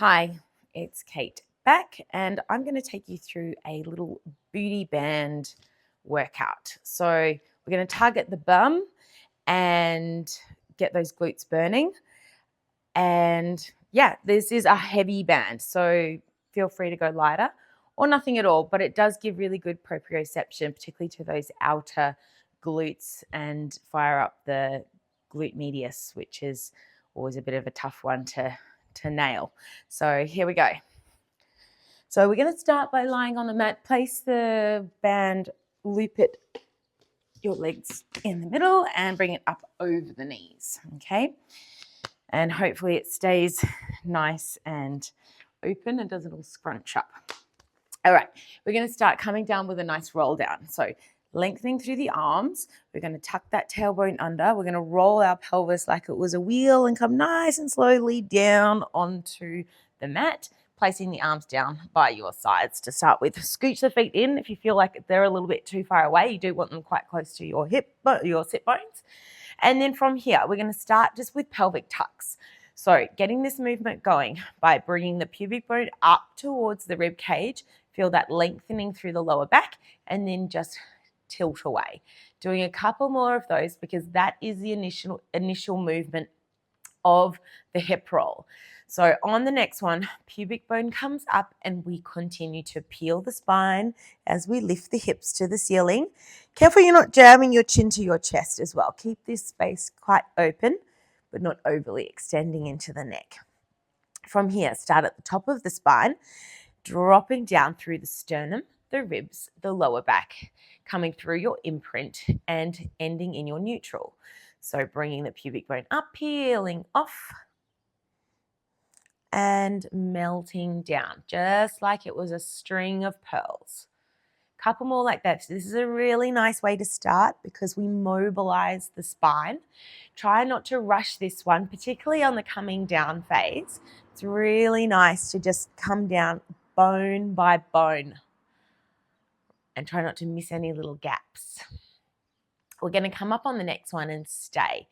Hi, it's Kate back, and I'm going to take you through a little booty band workout. So we're going to target the bum and get those glutes burning. And yeah, this is a heavy band, so feel free to go lighter or nothing at all, but it does give really good proprioception, particularly to those outer glutes, and fire up the glute medius, which is always a bit of a tough one to nail. So here we go. So we're going to start by lying on the mat. Place the band, loop it, your legs in the middle, and bring it up over the knees, okay? And hopefully it stays nice and open and doesn't all scrunch up. All right, we're going to start coming down with a nice roll down. So lengthening through the arms, we're going to tuck that tailbone under. We're going to roll our pelvis like it was a wheel and come nice and slowly down onto the mat, placing the arms down by your sides to start with. Scooch the feet in if you feel like they're a little bit too far away. You do want them quite close to your sit bones. And then from here, we're going to start just with pelvic tucks. So getting this movement going by bringing the pubic bone up towards the rib cage, feel that lengthening through the lower back, and then just tilt away. Doing a couple more of those because that is the initial movement of the hip roll. So on the next one, pubic bone comes up and we continue to peel the spine as we lift the hips to the ceiling. Careful you're not jamming your chin to your chest as well. Keep this space quite open, but not overly extending into the neck. From here, start at the top of the spine, dropping down through the sternum, the ribs, the lower back, coming through your imprint and ending in your neutral. So bringing the pubic bone up, peeling off, and melting down, just like it was a string of pearls. Couple more like that. So this is a really nice way to start because we mobilize the spine. Try not to rush this one, particularly on the coming down phase. It's really nice to just come down bone by bone and try not to miss any little gaps. We're going to come up on the next one and stay.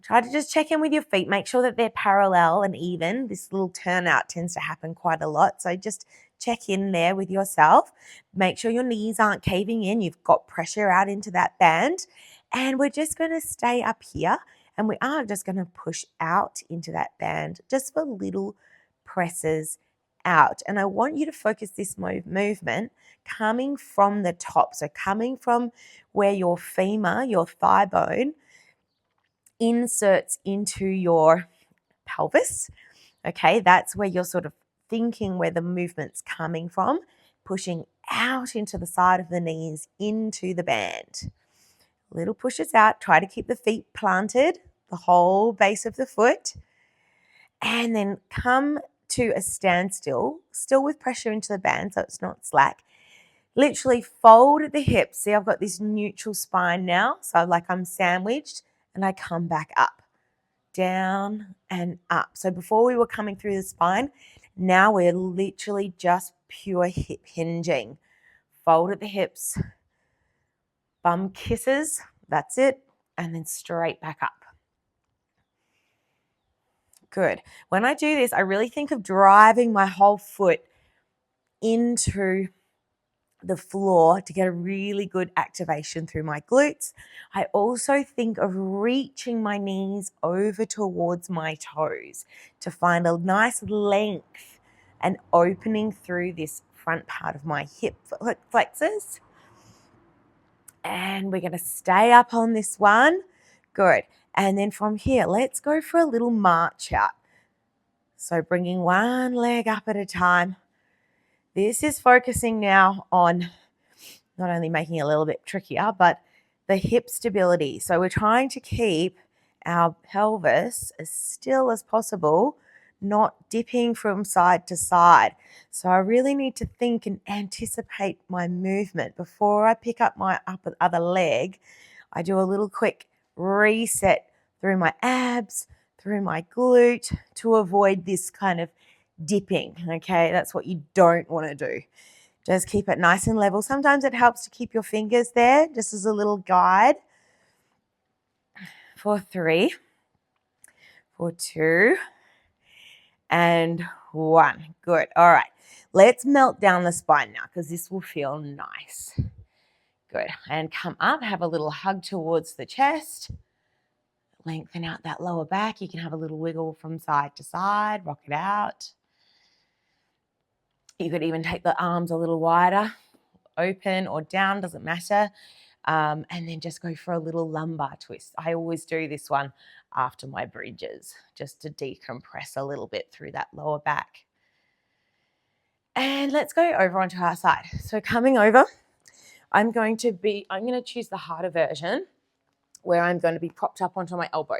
Try to just check in with your feet. Make sure that they're parallel and even. This little turnout tends to happen quite a lot. So just check in there with yourself. Make sure your knees aren't caving in. You've got pressure out into that band. And we're just going to stay up here. And we are just going to push out into that band just for little presses out. And I want you to focus this movement coming from the top. So coming from where your femur, your thigh bone, inserts into your pelvis. Okay, that's where you're sort of thinking where the movement's coming from, pushing out into the side of the knees into the band. Little pushes out. Try to keep the feet planted, the whole base of the foot, and then come to a standstill, still with pressure into the band so it's not slack. Literally fold at the hips. See, I've got this neutral spine now, so like I'm sandwiched, and I come back up, down and up. So before we were coming through the spine, now we're literally just pure hip hinging. Fold at the hips, bum kisses, that's it, and then straight back up. Good. When I do this, I really think of driving my whole foot into the floor to get a really good activation through my glutes. I also think of reaching my knees over towards my toes to find a nice length and opening through this front part of my hip flexors. And we're going to stay up on this one. Good. And then from here, let's go for a little march out. So bringing one leg up at a time. This is focusing now on not only making it a little bit trickier, but the hip stability. So we're trying to keep our pelvis as still as possible, not dipping from side to side. So I really need to think and anticipate my movement. Before I pick up my other leg, I do a little quick reset through my abs, through my glute to avoid this kind of dipping, okay? That's what you don't want to do. Just keep it nice and level. Sometimes it helps to keep your fingers there just as a little guide. For 3, for 2, and 1. Good. All right. Let's melt down the spine now because this will feel nice. Good. And come up, have a little hug towards the chest. Lengthen out that lower back. You can have a little wiggle from side to side, rock it out. You could even take the arms a little wider, open or down, doesn't matter. And then just go for a little lumbar twist. I always do this one after my bridges, just to decompress a little bit through that lower back. And let's go over onto our side. So coming over, I'm going to choose the harder version where I'm going to be propped up onto my elbow.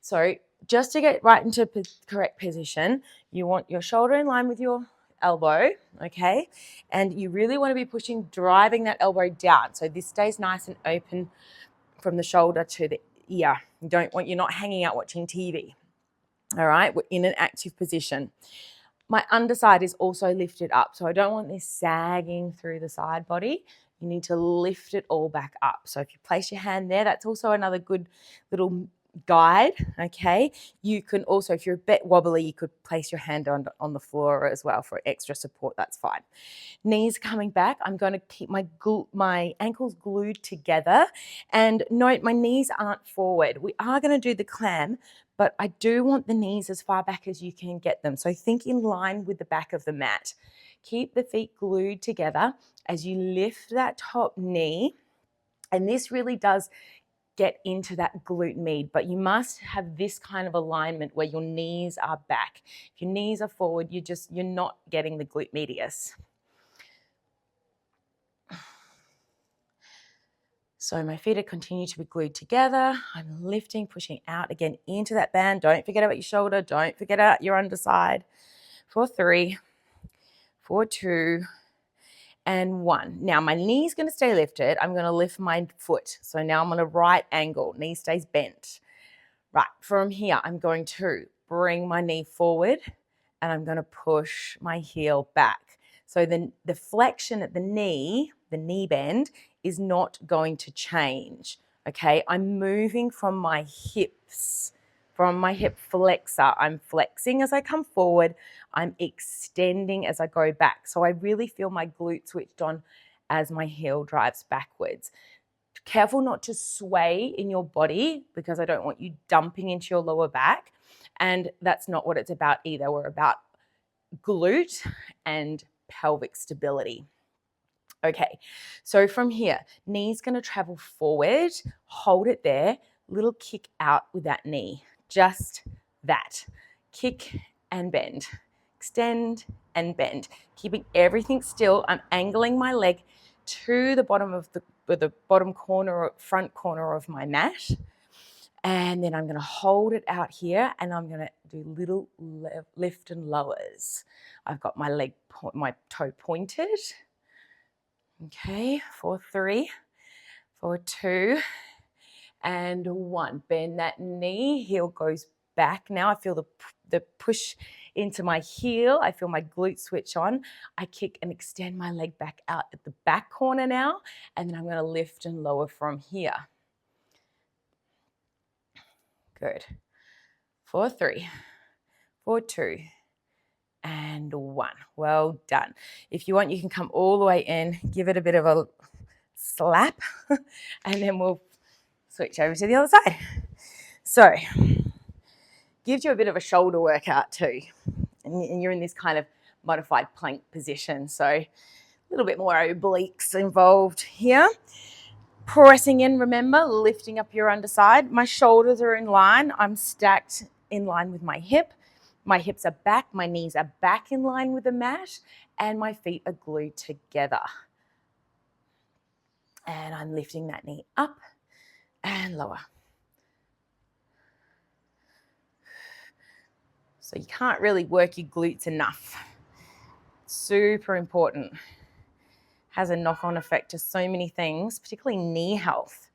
So just to get right into correct position, you want your shoulder in line with your elbow, okay? And you really want to be driving that elbow down. So this stays nice and open from the shoulder to the ear. You're not hanging out watching TV. All right, we're in an active position. My underside is also lifted up. So I don't want this sagging through the side body. You need to lift it all back up. So if you place your hand there, that's also another good little guide, okay? You can also, if you're a bit wobbly, you could place your hand on the floor as well for extra support. That's fine. Knees coming back. I'm going to keep my ankles glued together. And note, my knees aren't forward. We are going to do the clam, but I do want the knees as far back as you can get them. So think in line with the back of the mat. Keep the feet glued together as you lift that top knee. And this really does get into that glute med, but you must have this kind of alignment where your knees are back. If your knees are forward, you're not getting the glute medius. So my feet are continue to be glued together. I'm lifting, pushing out again into that band. Don't forget about your shoulder. Don't forget about your underside. For 3, for 2, and 1. Now my knee's going to stay lifted. I'm going to lift my foot. So now I'm on a right angle. Knee stays bent. Right, from here, I'm going to bring my knee forward and I'm going to push my heel back. So the flexion at the knee bend, is not going to change, okay? I'm moving from my hips, from my hip flexor. I'm flexing as I come forward. I'm extending as I go back. So I really feel my glute switched on as my heel drives backwards. Careful not to sway in your body because I don't want you dumping into your lower back. And that's not what it's about either. We're about glute and pelvic stability. Okay, so from here, knee's going to travel forward, hold it there, little kick out with that knee. Just that. Kick and bend. Extend and bend. Keeping everything still. I'm angling my leg to the bottom of the bottom corner or front corner of my mat. And then I'm going to hold it out here and I'm going to do little lift and lowers. I've got my toe pointed. Okay, for 3, for 2, and 1. Bend that knee, heel goes back. Now I feel the push into my heel. I feel my glute switch on. I kick and extend my leg back out at the back corner now, and then I'm going to lift and lower from here. Good. For 3, for 2, and 1. Well done. If you want, you can come all the way in, give it a bit of a slap, and then we'll switch over to the other side. So, gives you a bit of a shoulder workout too. And you're in this kind of modified plank position. So, a little bit more obliques involved here. Pressing in, remember, lifting up your underside. My shoulders are in line. I'm stacked in line with my hip. My hips are back. My knees are back in line with the mat. And my feet are glued together. And I'm lifting that knee up and lower. So you can't really work your glutes enough. Super important. Has a knock-on effect to so many things, particularly knee health.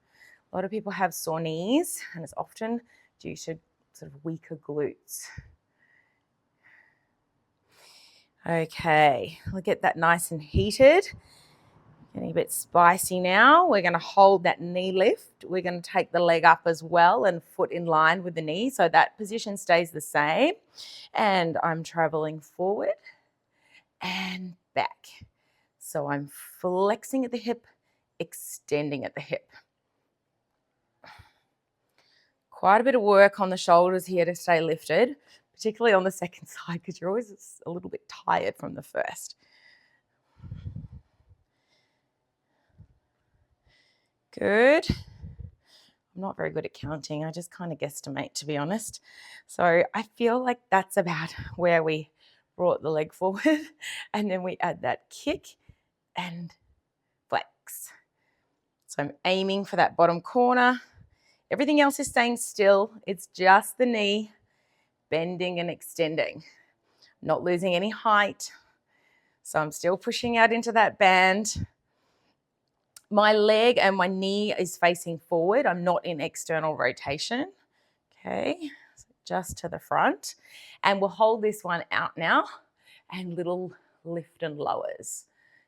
A lot of people have sore knees, and it's often due to sort of weaker glutes. Okay, we'll get that nice and heated. Getting a bit spicy now. We're going to hold that knee lift. We're going to take the leg up as well and foot in line with the knee so that position stays the same. And I'm traveling forward and back. So I'm flexing at the hip, extending at the hip. Quite a bit of work on the shoulders here to stay lifted, particularly on the second side because you're always a little bit tired from the first. Good. I'm not very good at counting. I just kind of guesstimate, to be honest. So I feel like that's about where we brought the leg forward and then we add that kick and flex. So I'm aiming for that bottom corner. Everything else is staying still. It's just the knee bending and extending. Not losing any height. So I'm still pushing out into that band. My leg and my knee is facing forward. I'm not in external rotation. Okay, so just to the front. And we'll hold this one out now and little lift and lowers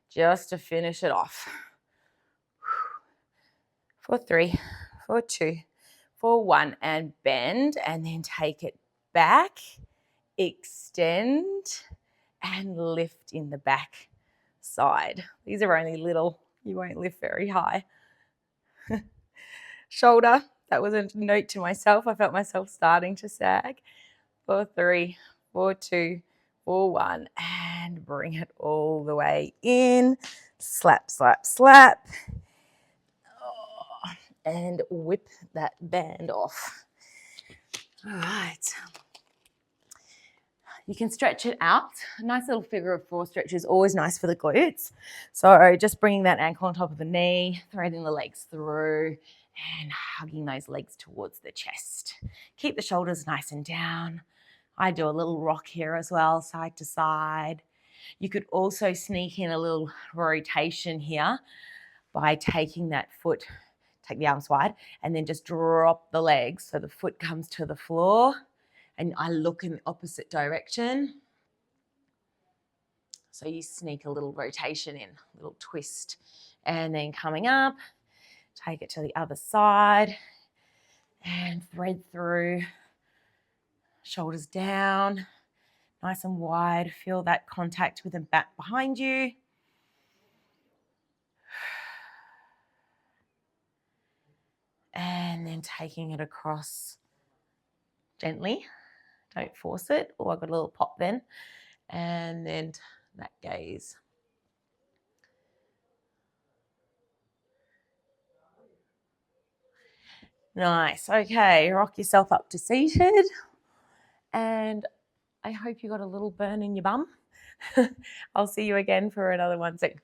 just to finish it off. For 3, for 2, for 1, and bend, and then take it back, extend, and lift in the back side. These are only little. You won't lift very high. Shoulder, that was a note to myself. I felt myself starting to sag. For 3, for 2, for 1, and bring it all the way in. Slap, slap, slap. And whip that band off. All right. You can stretch it out. A nice little figure of 4 stretch is always nice for the glutes. So just bringing that ankle on top of the knee, threading the legs through, and hugging those legs towards the chest. Keep the shoulders nice and down. I do a little rock here as well, side to side. You could also sneak in a little rotation here by taking that foot, take the arms wide, and then just drop the legs so the foot comes to the floor. And I look in the opposite direction. So you sneak a little rotation in, a little twist. And then coming up, take it to the other side and thread through. Shoulders down, nice and wide. Feel that contact with the back behind you. And then taking it across gently. Don't force it. Oh, I got a little pop then. And then that gaze. Nice. Okay, rock yourself up to seated. And I hope you got a little burn in your bum. I'll see you again for another one soon.